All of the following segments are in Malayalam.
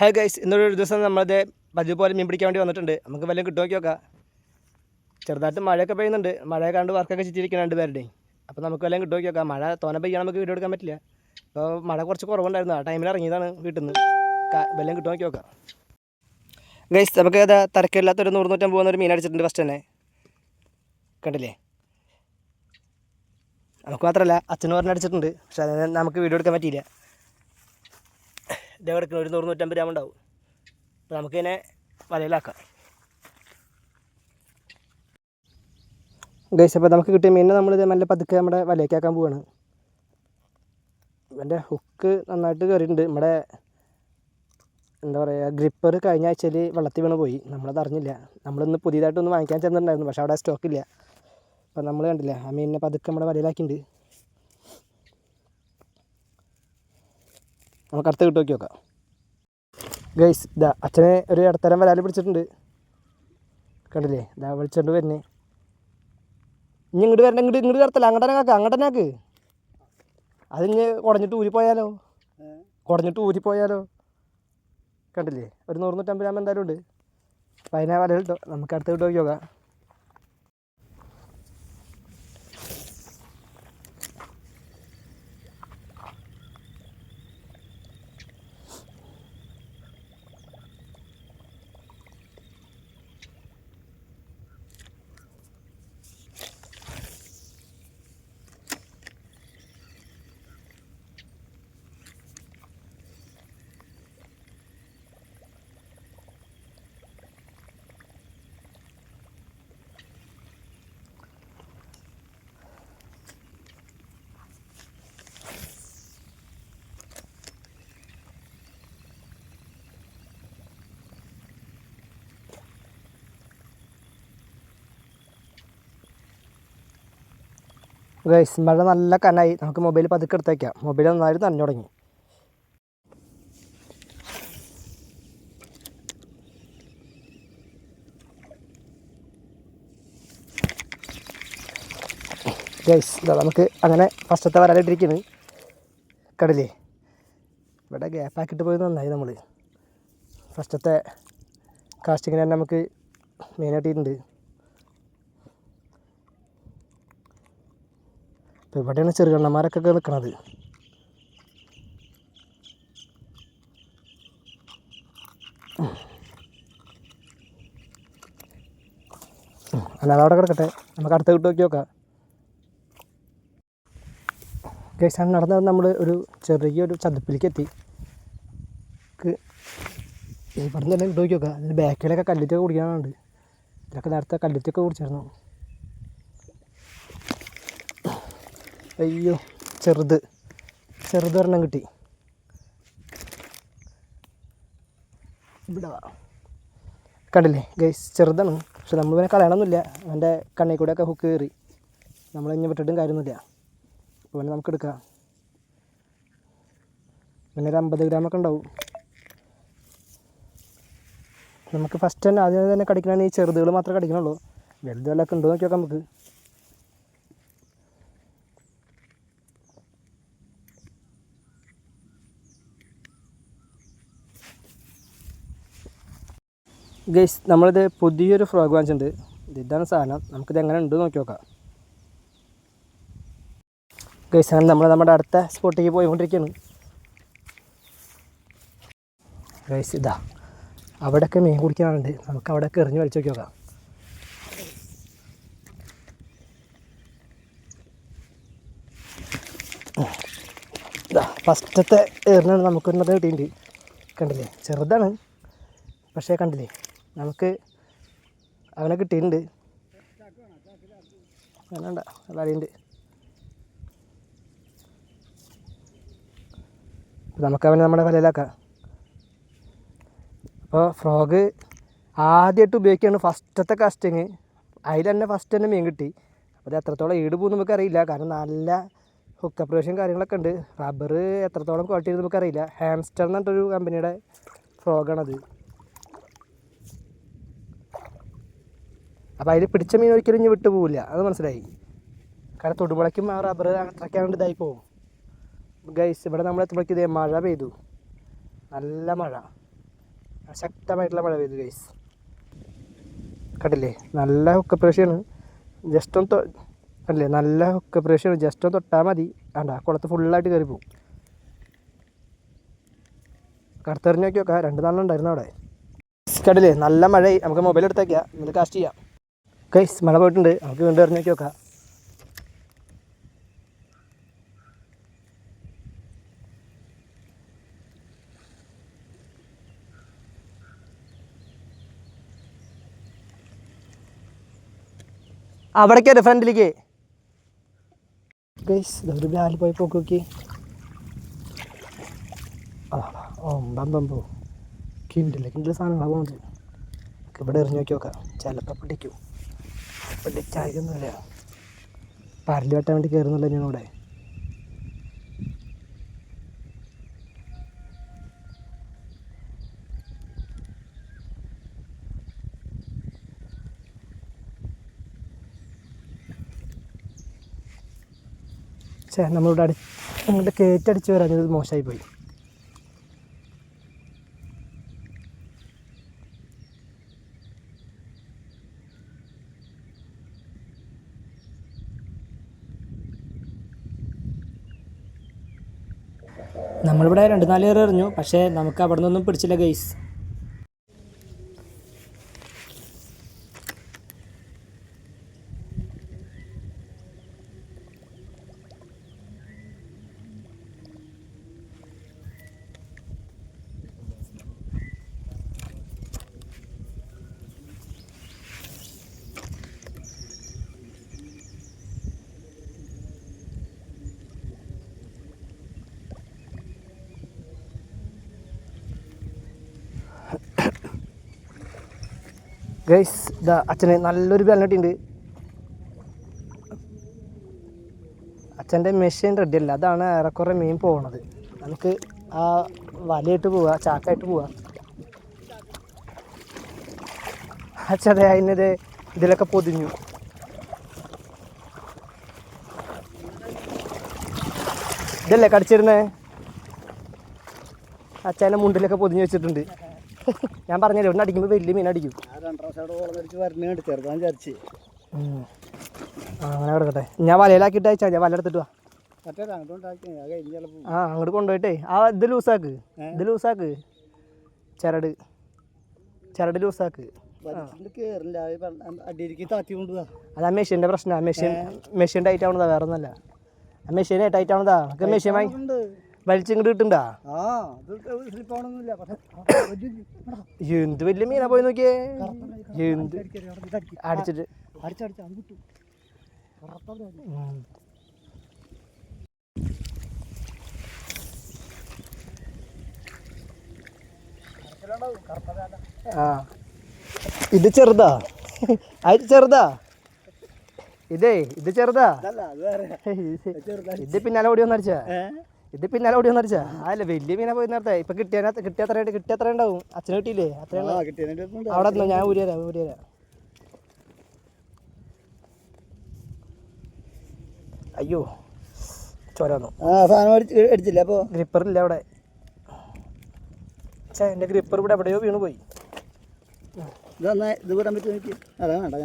ഹായ് ഗൈസ്, ഇന്നൊരു ദിവസം നമ്മളത് പതിവ് പോലെ മീൻ പിടിക്കാൻ വേണ്ടി വന്നിട്ടുണ്ട്. നമുക്ക് വല്ലതും കിട്ടുമോ നോക്കാം. ചെറുതായിട്ട് മഴയൊക്കെ പെയ്യുന്നുണ്ട്. മഴ കണ്ട് വർക്കൊക്കെ ചിറ്റിരിക്കുന്ന രണ്ട് പേരുടെയും. അപ്പോൾ നമുക്ക് വല്ലതും കിട്ടുമോ നോക്കാം. മഴ തോനെ പെയ്യാൻ നമുക്ക് വീഡിയോ എടുക്കാൻ പറ്റില്ല. അപ്പോൾ മഴ കുറച്ച് കുറവുണ്ടായിരുന്നു. ആ ടൈമിൽ ഇറങ്ങിയതാണ് വീട്ടിൽ നിന്ന്. വല്ലതും കിട്ടുമോ നോക്കാം. ഗൈസ്, നമുക്ക് ഏതാ തരക്കില്ലാത്തൊരു 100-150 പോകുന്നൊരു മീൻ അടിച്ചിട്ടുണ്ട് ഫസ്റ്റ് തന്നെ. കണ്ടില്ലേ? നമുക്ക് മാത്രമല്ല അച്ഛനും പറഞ്ഞ് അടിച്ചിട്ടുണ്ട്. പക്ഷേ അത് നമുക്ക് വീഡിയോ എടുക്കാൻ പറ്റിയില്ല. ഇതേ കിടക്കുന്ന ഒരു 100-150 ഗ്രാം ഉണ്ടാവും. അപ്പോൾ നമുക്കിതിനെ വലയിലാക്കാം. ഗൈസ്, അപ്പോൾ നമുക്ക് കിട്ടിയ മീനിനെ നമ്മളിത് നല്ല പതുക്കെ നമ്മുടെ വലയ്ക്കാക്കാൻ പോവുകയാണ്. എൻ്റെ ഹുക്ക് നന്നായിട്ട് കയറിയിട്ടുണ്ട്. നമ്മുടെ എന്താ പറയുക, ഗ്രിപ്പർ കഴിഞ്ഞ ആഴ്ചയിൽ വെള്ളത്തിൽ വീണ് പോയി. നമ്മളത് അറിഞ്ഞില്ല. നമ്മളിന്ന് പുതിയതായിട്ടൊന്ന് വാങ്ങിക്കാൻ ചെന്നിട്ടുണ്ടായിരുന്നു, പക്ഷേ അവിടെ സ്റ്റോക്കില്ല. അപ്പോൾ നമ്മൾ കണ്ടില്ല, ആ മീനിനെ പതുക്കെ നമ്മുടെ വലയിലാക്കിയിട്ടുണ്ട്. നമുക്ക് അടുത്ത് കിട്ടുമോ നോക്കാം. ഗൈസ്, ഇതാ അച്ഛനെ ഒരു ഇടത്തരം വരാൽ പിടിച്ചിട്ടുണ്ട്. കണ്ടില്ലേ? ഇതാ വിളിച്ചോണ്ട് വരുന്നേ. ഇനി ഇങ്ങോട്ട് വരണ്ട, ഇങ്ങോട്ട് കടത്തല്ല, അങ്ങോട്ടനാക്ക്. അതിഞ്ഞ് കുടഞ്ഞിട്ട് ഊരിപ്പോയാലോ? കണ്ടില്ലേ? ഒരു 100-150 ഗ്രാം എന്തായാലും ഉണ്ട്. അപ്പം അതിനെ വല കിട്ടോ. നമുക്ക് അടുത്ത് കിട്ടുമോ നോക്കാം. ഗൈസ്, മഴ നല്ല കനായി. നമുക്ക് മൊബൈൽ പതുക്കെ എടുത്ത് വയ്ക്കാം. മൊബൈൽ നന്നായിട്ട് നനഞ്ഞു തുടങ്ങി. ഗൈസ്, ഇതാ നമുക്ക് അങ്ങനെ ഫസ്റ്റത്തെ വരാനിട്ടിരിക്കുന്നത്. കടലേ ഇവിടെ ഗ്യാപ്പാക്കിയിട്ട് പോയി നന്നായി. നമ്മൾ ഫസ്റ്റത്തെ കാസ്റ്റിങ്ങിന് തന്നെ നമുക്ക് മെയിനായിട്ടിട്ടുണ്ട്. അപ്പോൾ ഇവിടെയാണ് ചെറുകണ്ണന്മാരൊക്കെ നിൽക്കണത്. അല്ലാതെ അവിടെ കിടക്കട്ടെ. നമുക്ക് അടുത്ത കിട്ടുമോ നോക്കാം. ഗൈസ്, നടന്ന് നമ്മൾ ഒരു ചെറിയൊരു ചതുപ്പിലേക്ക് എത്തി. ഇവിടെ നിന്ന് തന്നെ കിട്ടുമോ നോക്കാം. അതിന് ബാക്കിലൊക്കെ കല്ലുറ്റൊക്കെ കുടിക്കാനുണ്ട്. ഇതിലൊക്കെ നേരത്തെ കല്ലുറ്റൊക്കെ കുടിച്ചായിരുന്നു. അയ്യോ, ചെറുത് ഒരെണ്ണം കിട്ടി. ഇവിടെ കണ്ടില്ലേ ഗൈസ്, ചെറുതാണ്. പക്ഷെ നമ്മളിവനെ കളയണമെന്നില്ല. അവൻ്റെ കണ്ണിൽ കൂടെയൊക്കെ ഹുക്ക് കയറി. നമ്മളിങ്ങനെ വിട്ടിട്ടും കാര്യമൊന്നുമില്ല. അപ്പോൾ അവനെ നമുക്ക് എടുക്കാം. പിന്നെ ഒരു 50 ഗ്രാമൊക്കെ ഉണ്ടാവും. നമുക്ക് ഫസ്റ്റ് തന്നെ ആദ്യം തന്നെ കടിക്കണമെങ്കിൽ ഈ ചെറുതുകൾ മാത്രമേ കടിക്കണുള്ളൂ. വലുതുകളൊക്കെ ഉണ്ടോ നോക്കി നോക്കാം നമുക്ക്. ഗൈസ്, നമ്മളിത് പുതിയൊരു ഫ്രോഗ് വാങ്ങിച്ചിട്ടുണ്ട്. ഇതാണ് സാധനം. നമുക്കിത് എങ്ങനെ ഉണ്ട് നോക്കി നോക്കാം. ഗൈസ്, അങ്ങനെ നമ്മുടെ അടുത്ത സ്പോട്ടിലേക്ക് പോയിക്കൊണ്ടിരിക്കുകയാണ്. ഗൈസ്, ഇതാ അവിടെയൊക്കെ മീൻ കുടിക്കാനുണ്ട്. നമുക്ക് അവിടെയൊക്കെ എറിഞ്ഞ് വലിച്ചു നോക്കി നോക്കാം. ഇതാ ഫസ്റ്റത്തെ എറിഞ്ഞാണ് നമുക്കൊരെണ്ണത് കിട്ടിയിട്ടുണ്ട്. കണ്ടില്ലേ? ചെറുതാണ്, പക്ഷേ കണ്ടില്ലേ നമുക്ക് അവനെ കിട്ടിയിട്ടുണ്ട്. വേണ്ട, വലയുണ്ട്. നമുക്കവനെ നമ്മുടെ വലയിലാക്കാം. അപ്പോൾ ഫ്രോഗ് ആദ്യമായിട്ട് ഉപയോഗിക്കുകയാണ് ഫസ്റ്റത്തെ കാസ്റ്റിങ്. അതിൽ തന്നെ ഫസ്റ്റ് തന്നെ മീൻ കിട്ടി. അപ്പോൾ അത് എത്രത്തോളം ഈട് പോകും നമുക്കറിയില്ല. കാരണം നല്ല ഹുക്ക് അപ്രേഷൻ കാര്യങ്ങളൊക്കെ ഉണ്ട്. റബ്ബർ എത്രത്തോളം ക്വാളിറ്റി ചെയ്ത് നമുക്കറിയില്ല. ഹാംസ്റ്റർ എന്ന് പറഞ്ഞിട്ടൊരു കമ്പനിയുടെ ഫ്രോഗാണത്. അപ്പോൾ അതിൽ പിടിച്ച മീൻ ഒരിക്കലും ഇനി വിട്ടു പോവില്ല, അത് മനസ്സിലായി. കാരണം തൊടുമുളയ്ക്കും ആ റബ്ബർ അത്രയ്ക്കാണ്ട് ഇതായി പോകും. ഗൈസ്, ഇവിടെ നമ്മൾ എത്തുമ്പോഴേക്കും ഇതേ മഴ പെയ്തു. നല്ല മഴ. ശക്തമായിട്ടുള്ള മഴ പെയ്തു ഗൈസ്. കണ്ടില്ലേ നല്ല ഹുക്ക് പ്രഷറാണ്. ജസ്റ്റ് ഒന്ന് കണ്ടില്ലേ നല്ല ഹുക്ക് പ്രഷറാണ്. ജസ്റ്റ് ഒന്ന് തൊട്ടാൽ മതി. വേണ്ട കുളത്ത് ഫുള്ളായിട്ട് കയറി പോകും. കടത്തെറിഞ്ഞ് നോക്കി നോക്കാം. 2 നാളും ഉണ്ടായിരുന്നു അവിടെ. കണ്ടില്ലേ നല്ല മഴ. നമുക്ക് മൊബൈൽ എടുത്തേക്കാം, എന്നിട്ട് കാസ്റ്റ് ചെയ്യാം. ഗൈസ് മഴ പോയിട്ടുണ്ട്. നമുക്ക് വീണ്ടും എറിഞ്ഞ് നോക്കി നോക്കാം. അവിടേക്ക് ഫ്രണ്ടിലേക്ക് ഗൈസ് ഒരു ബ്രാലി പോയി പോക്ക് നോക്കി. കിണ്ടില്ല സാധനങ്ങളാണ് പോകുന്നത്. ഇവിടെ എറിഞ്ഞ് നോക്കി നോക്കാം. ചിലപ്പോൾ പിടിക്കും. പിടിച്ചായിരിക്കുന്നില്ല. പരല് വെട്ടാൻ വേണ്ടി കയറുന്നില്ല ഞാൻ ഇവിടെ. നമ്മളിവിടെ അങ്ങോട്ട് കയറ്റടിച്ച് വരാഞ്ഞത് മോശമായി പോയി. നമ്മളിവിടെ 2-4 ഏറ് എറിഞ്ഞു, പക്ഷേ നമുക്ക് അവിടെ നിന്നൊന്നും പിടിച്ചില്ല ഗൈസ്. ഗൈസ് ഇതാ അച്ഛന് നല്ലൊരു പെനൽറ്റിയുണ്ട്. അച്ഛൻ്റെ മെഷീൻ റെഡിയല്ല, അതാണ് ഏറെക്കുറെ മീൻ പോകണത്. നമുക്ക് ആ വലയിട്ട് പോവാ, ചാക്കായിട്ട് പോവാ. അച്ഛതെ അതിനത് ഇതിലൊക്കെ പൊതിഞ്ഞു. ഇതല്ലേ കടിച്ചിരുന്നേ? അച്ഛൻ്റെ മുണ്ടിലൊക്കെ പൊതിഞ്ഞ് വെച്ചിട്ടുണ്ട്. ഞാൻ പറഞ്ഞല്ലോ ഇവിടെ അടിക്കുമ്പോൾ വലിയ മീൻ അടിക്കും. അങ്ങനെ കിടക്കട്ടെ. ഞാൻ വലയിലാക്കിയിട്ട് അയച്ചാൽ ഞാൻ വല എടുത്തിട്ട് വാ. അങ്ങോട്ട് കൊണ്ടുപോയിട്ടേ ഇത് ലൂസാക്ക്, ചരട് ലൂസാക്ക്. അതാ മെഷീൻ്റെ പ്രശ്നമാണ്. മെഷീൻ ടൈറ്റ് ആവണതാ, വേറെ ഒന്നല്ല. മെഷീൻ ടൈറ്റ് ആവണതാ. മെഷീൻ വലിച്ചിങ്ങോട്ട് കിട്ടുണ്ടാ. എന്ത് വലിയ മീനാ പോയി നോക്കിയേ. എന്ത് അടിച്ചിട്ട് ഇത് ചെറുതാ, അത് ചെറുതാ. ഇത് ചെറുതാ. ഇത് പിന്നാലെ ഓടി വന്നടിച്ചാ. അതല്ല വലിയ മീനെ പോയി നേരത്തെ. ഇപ്പൊ കിട്ടിയ ഉണ്ടാവും. അച്ഛനെ കിട്ടിയില്ലേ? അത്രയാണ് അവിടെ. ഞാൻ ഊരിയരാ. അയ്യോ ചോരാന്നു. അടിച്ചില്ല. അപ്പൊ ഗ്രിപ്പറില്ല അവിടെ. എന്റെ ഗ്രിപ്പർ ഇവിടെ എവിടെയോ വീണ് പോയി.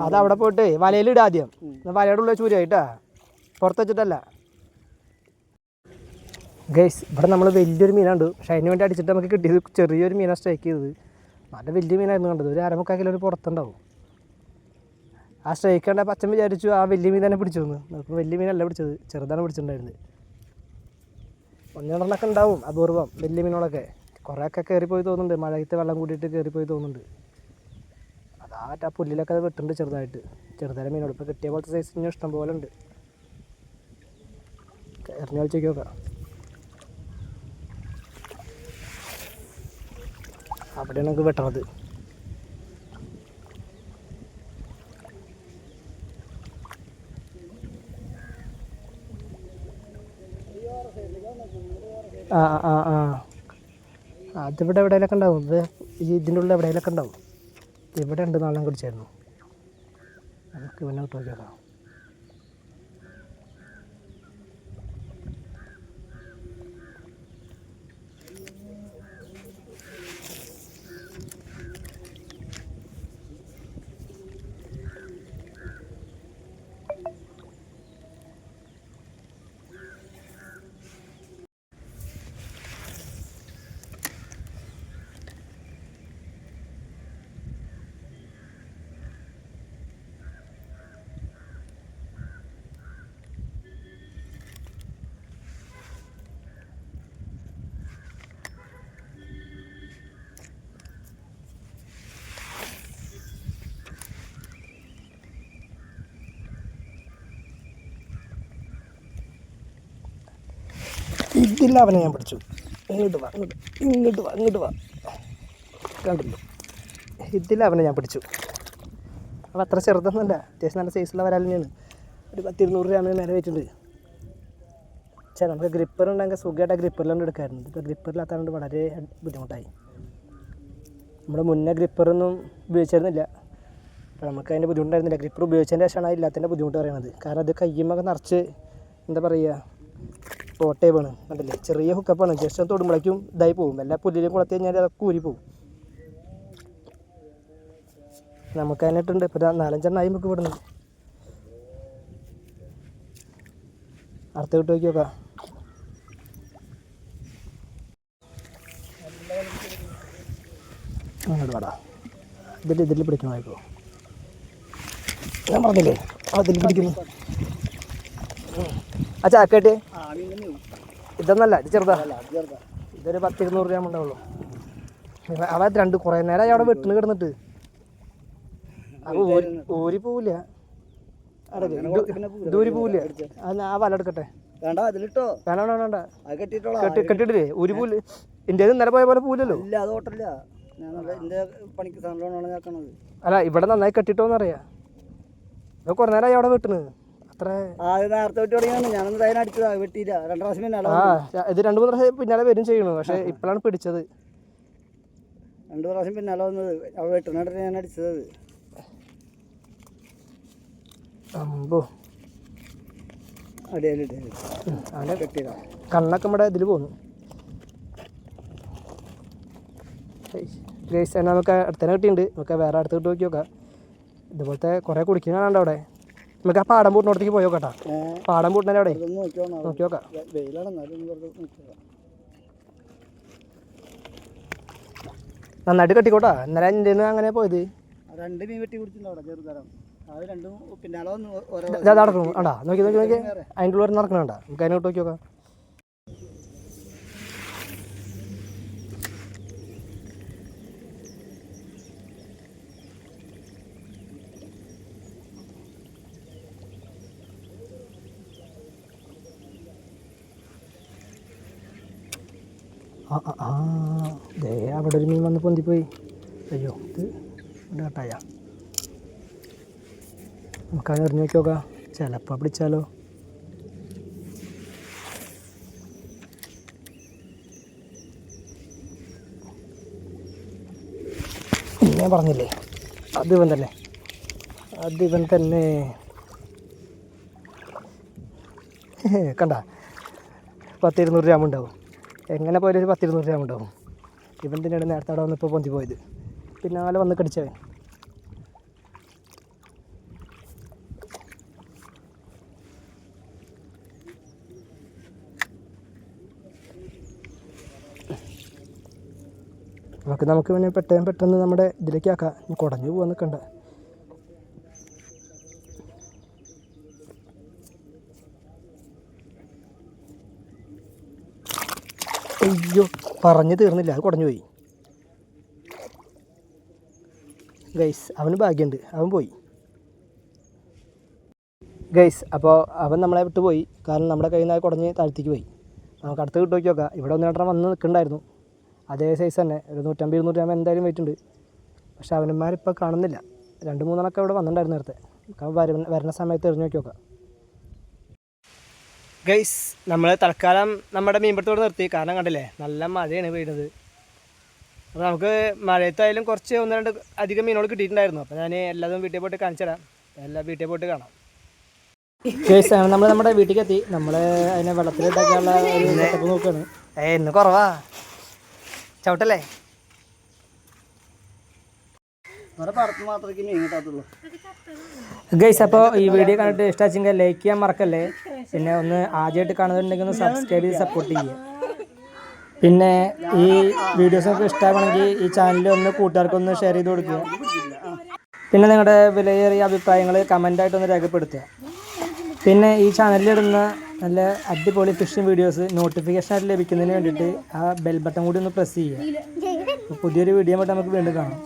അത് അവിടെ പോയിട്ട് വലയിലിടാ ആദ്യം. വലയുടെ ഉള്ള ചൂരായിട്ടാ, പുറത്ത് വെച്ചിട്ടല്ല. ഗൈസ് ഇവിടെ നമ്മൾ വലിയൊരു മീനുണ്ട്. പക്ഷേ അതിന് വേണ്ടി അടിച്ചിട്ട് നമുക്ക് കിട്ടിയത് ചെറിയൊരു മീനാണ് സ്ട്രൈക്ക് ചെയ്തത്. നല്ല വലിയ മീനായിരുന്നു കണ്ടത്. ഒരു 1/4 കിലോ പുറത്തുണ്ടാവും. ആ സ്ട്രൈക്ക് കണ്ട പച്ചൻ വിചാരിച്ചു ആ വലിയ മീൻ തന്നെ പിടിച്ചു വന്നു. നമുക്ക് വലിയ മീനല്ല പിടിച്ചത്, ചെറുതാണ് പിടിച്ചിട്ടുണ്ടായിരുന്നത്. 1-2 ഉണ്ടാവും അപൂർവം വലിയ മീനുകളൊക്കെ. കുറേയൊക്കെ കയറിപ്പോയി തോന്നുന്നുണ്ട്. മഴയത്ത് വെള്ളം കൂടിയിട്ട് കയറിപ്പോയി തോന്നുന്നുണ്ട്. അതാ പുല്ലിലൊക്കെ അത് വെട്ടുണ്ട് ചെറുതായ മീനോട്. ഇപ്പോൾ കിട്ടിയ പോലത്തെ സൈസ് ഇനി ഇഷ്ടം പോലെ ഉണ്ട്. എറിഞ്ഞ കളിച്ചേക്ക് നോക്കാം. അവിടെയാണ് നമുക്ക് വെട്ടണത്. അതിവിടെ എവിടെയെങ്കിലൊക്കെ ഉണ്ടാവും. ഇതിൻ്റെ ഉള്ളിൽ എവിടെയെങ്കിലൊക്കെ ഉണ്ടാവും. ഇവിടെ ഉണ്ട്, നാളെ കുടിച്ചായിരുന്നു. നമുക്ക് പിന്നെ വിട്ടു നോക്കിയേക്കാം. ഇതില്ല അവനെ ഞാൻ പിടിച്ചു. ഇങ്ങോട്ട് വാ, ഇങ്ങോട്ട് വാ, ഇങ്ങോട്ട് വാ. കണ്ടല്ലോ, ഇതില്ല അവനെ ഞാൻ പിടിച്ചു. അപ്പോൾ അത്ര ചെറുതൊന്നുമല്ല, അത്യാവശ്യം നല്ല സൈസുള്ള വരാൽ തന്നെയാണ്. ഒരു 100-200 ഗ്രാമിന് നേരെ വെച്ചിട്ടുണ്ട്. പക്ഷേ നമുക്ക് ഗ്രിപ്പർ ഉണ്ടെങ്കിൽ സുഖമായിട്ട് ഗ്രിപ്പറിലാണ് എടുക്കാറുണ്ട്. ഇപ്പോൾ ഗ്രിപ്പറില്ലാത്തതുകൊണ്ട് വളരെ ബുദ്ധിമുട്ടായി. നമ്മൾ മുന്നേ ഗ്രിപ്പറൊന്നും ഉപയോഗിച്ചിരുന്നില്ല, അപ്പോൾ നമുക്ക് അതിൻ്റെ ബുദ്ധിമുട്ടായിരുന്നില്ല. ഗ്രിപ്പർ ഉപയോഗിച്ചതിൻ്റെ ശേഷമാണ് ഇല്ലാത്തതിൻ്റെ ബുദ്ധിമുട്ട് പറയുന്നത്. കാരണം അത് കയ്യുമൊക്കെ നിറച്ച് എന്താ പറയുക, ഓട്ടേ വേണം. കണ്ടില്ലേ, ചെറിയ ഹുക്കപ്പാണ്. ജസ്റ്റ് തൊടുമ്പോഴേക്കും ഇതായി പോകും. എല്ലാ പുല്ലിലും കുളത്തി കഴിഞ്ഞാൽ അതൊക്കെ ഊരി പോകും. നമുക്ക് അതിനിട്ടുണ്ട്. ഇപ്പോൾ 4-5 നമുക്ക് വിടുന്നത്. അറുത്ത് കിട്ടി നോക്കി നോക്കാം. അങ്ങോട്ട് വേടാ, ഇതിൽ പിടിക്കണമായിക്കോ. ഞാൻ പറഞ്ഞില്ലേ അതിൽ പിടിക്കുന്നു. ആ ചാക്കേട്ട് ഇതൊന്നല്ല, ഇത് ചെറുതാ. ഇതൊരു 10-200 ഗ്രാം ഉണ്ടാവുള്ളൂ. അവ കുറേ നേരം അവിടെ വെട്ടിന് കിടന്നിട്ട് ഊരി പോവില്ല. ദൂരി പോവില്ല. ആ വല എടുക്കട്ടെ. വേണ്ട കെട്ടിട്ടില്ലേ ഊരി പോവില്ല. ഇന്ത്യയിൽ ഇന്നലെ പോയ പോലെ പോവില്ലല്ലോ. അല്ല, ഇവിടെ നന്നായി കെട്ടിട്ടോന്നറിയാം. ഇപ്പൊ കുറേ നേരമായി അവിടെ വെട്ടിന്. അത്ര ഇത് 2-3 പ്രാവശ്യം പിന്നാലെ വരും ചെയ്യണു. പക്ഷെ ഇപ്പോഴാണ് പിടിച്ചത്. 2 പ്രാവശ്യം പിന്നാലെ വന്നത്. അവിടെ വെട്ടുന്നിട്ട് ഞാൻ അടിച്ചത്. അമ്പോ, അവനെ കെട്ടിയതാ. കണ്ണൊക്കെ നമ്മുടെ ഇതിൽ പോന്നു. ഗ്രേസ് നമുക്ക് അടുത്തന്നെ കിട്ടിയിട്ടുണ്ട്. നമുക്ക് വേറെ അടുത്ത് കിട്ടി നോക്കി നോക്കാം. ഇതുപോലത്തെ കുറേ കുടിക്കാനുണ്ട് അവിടെ. നമുക്ക് ആ പാടം പൂട്ടിനോടത്തേക്ക് പോയി നോക്കട്ടാ. പാടം പൂട്ടിനെ അവിടെ നോക്കി നോക്കാം. നന്നായിട്ട് കെട്ടിക്കോട്ടാ. ഇന്നലെ എൻ്റെ അങ്ങനെ പോയത് 2 മീൻ വെട്ടി കുടിച്ചിട്ടുണ്ടോ ചെറുതരം. അത് രണ്ടും പിന്നാലെ നടക്കണം. ആണ്ടാ നോക്കി അതിൻ്റെ ഉള്ളിൽ നടക്കണണ്ട. നമുക്ക് അതിനോട്ട് നോക്കി നോക്കാം. ദേ അവിടെ ഒരു മീൻ വന്ന് പൊന്തിപ്പോയി. അയ്യോ, ഇത് ഇവിടെ കട്ടായ. നമുക്കത് എറിഞ്ഞ് നോക്കി നോക്കാം. ചിലപ്പോൾ പിടിച്ചാലോ. ഞാൻ പറഞ്ഞില്ലേ, അതിവൻ തന്നെ കണ്ട 10-200 ഗ്രാം ഉണ്ടാവും. എങ്ങനെ പോയാലും ഒരു 10-200 ഗ്രാം ഉണ്ടാവും. ഇവൻ തന്നെയാണ് നേരത്തെ അവിടെ വന്നിപ്പോൾ പൊന്തി പോയത്. പിന്നാലെ വന്ന് കടിച്ചവൻ. നമുക്ക് പിന്നെ പെട്ടെന്ന് നമ്മുടെ ഇതിലേക്ക് ആക്കാം. കുടഞ്ഞു പോകാൻ നിൽക്കണ്ട. അയ്യോ, പറഞ്ഞു തീർന്നില്ല, അത് കുടഞ്ഞു പോയി. ഗൈസ്, അവന് ഭാഗ്യമുണ്ട്, അവൻ പോയി. ഗൈസ്, അപ്പോൾ അവൻ നമ്മളെ വിട്ടു പോയി. കാരണം നമ്മുടെ കയ്യിൽ നിന്ന് കുടഞ്ഞ് താഴ്ത്തിക്ക് പോയി. നമുക്ക് അടുത്ത് കിട്ടി നോക്കി നോക്കാം. ഇവിടെ 1-2 വന്ന് നിൽക്കുന്നുണ്ടായിരുന്നു. അതേ സൈസ് തന്നെ, ഒരു 150-200 ഗ്രാം എന്തായാലും വെയിറ്റ് ഉണ്ട്. പക്ഷെ അവന്മാരിപ്പോൾ കാണുന്നില്ല. 2-3 ഇവിടെ വന്നിട്ടുണ്ടായിരുന്നു നേരത്തെ. വരുന്ന സമയത്ത് എറിഞ്ഞു നോക്കി നോക്കാം. ഗൈസ്, നമ്മൾ തൽക്കാലം നമ്മുടെ മീൻപിടുത്തോട് നിർത്തി. കാരണം കണ്ടില്ലേ, നല്ല മഴയാണ് പെയ്യുന്നത്. അപ്പോൾ നമുക്ക് മഴയത്തായാലും കുറച്ച് 1-2 അധികം മീനുകൾ കിട്ടിയിട്ടുണ്ടായിരുന്നു. അപ്പോൾ ഞാൻ എല്ലാതും വീട്ടിൽ പോയിട്ട് കാണിച്ചു തരാം. എല്ലാം വീട്ടിൽ പോയിട്ട് കാണാം. ഗൈസ്, നമ്മൾ നമ്മുടെ വീട്ടിലേക്ക് എത്തി. നമ്മൾ അതിനെ വെള്ളത്തിലിട്ടാക്കാനുള്ള ഒരു നോക്കുകയാണ്. ഇന്ന് കുറവാ, ചവിട്ടല്ലേ. ഗൈസ്, അപ്പോൾ ഈ വീഡിയോ കണ്ടിട്ട് ഇഷ്ടമാച്ചെങ്കിൽ ലൈക്ക് ചെയ്യാൻ മറക്കല്ലേ. പിന്നെ ഒന്ന് ആദ്യമായിട്ട് കാണുന്നുണ്ടെങ്കിൽ ഒന്ന് സബ്സ്ക്രൈബ് ചെയ്ത് സപ്പോർട്ട് ചെയ്യുക. പിന്നെ ഈ വീഡിയോസൊക്കെ ഇഷ്ടമാണെങ്കിൽ ഈ ചാനൽ ഒന്ന് കൂട്ടുകാർക്കൊന്ന് ഷെയർ ചെയ്ത് കൊടുക്കുക. പിന്നെ നിങ്ങളുടെ വിലയേറിയ അഭിപ്രായങ്ങൾ കമൻ്റായിട്ടൊന്ന് രേഖപ്പെടുത്തുക. പിന്നെ ഈ ചാനലിലിടുന്ന നല്ല അടിപൊളി ഫിഷിംഗ് വീഡിയോസ് നോട്ടിഫിക്കേഷനായിട്ട് ലഭിക്കുന്നതിന് വേണ്ടിയിട്ട് ആ ബെൽ ബട്ടൺ കൂടി ഒന്ന് പ്രസ് ചെയ്യുക. പുതിയൊരു വീഡിയോ ആയിട്ട് നമുക്ക് വീണ്ടും കാണാം.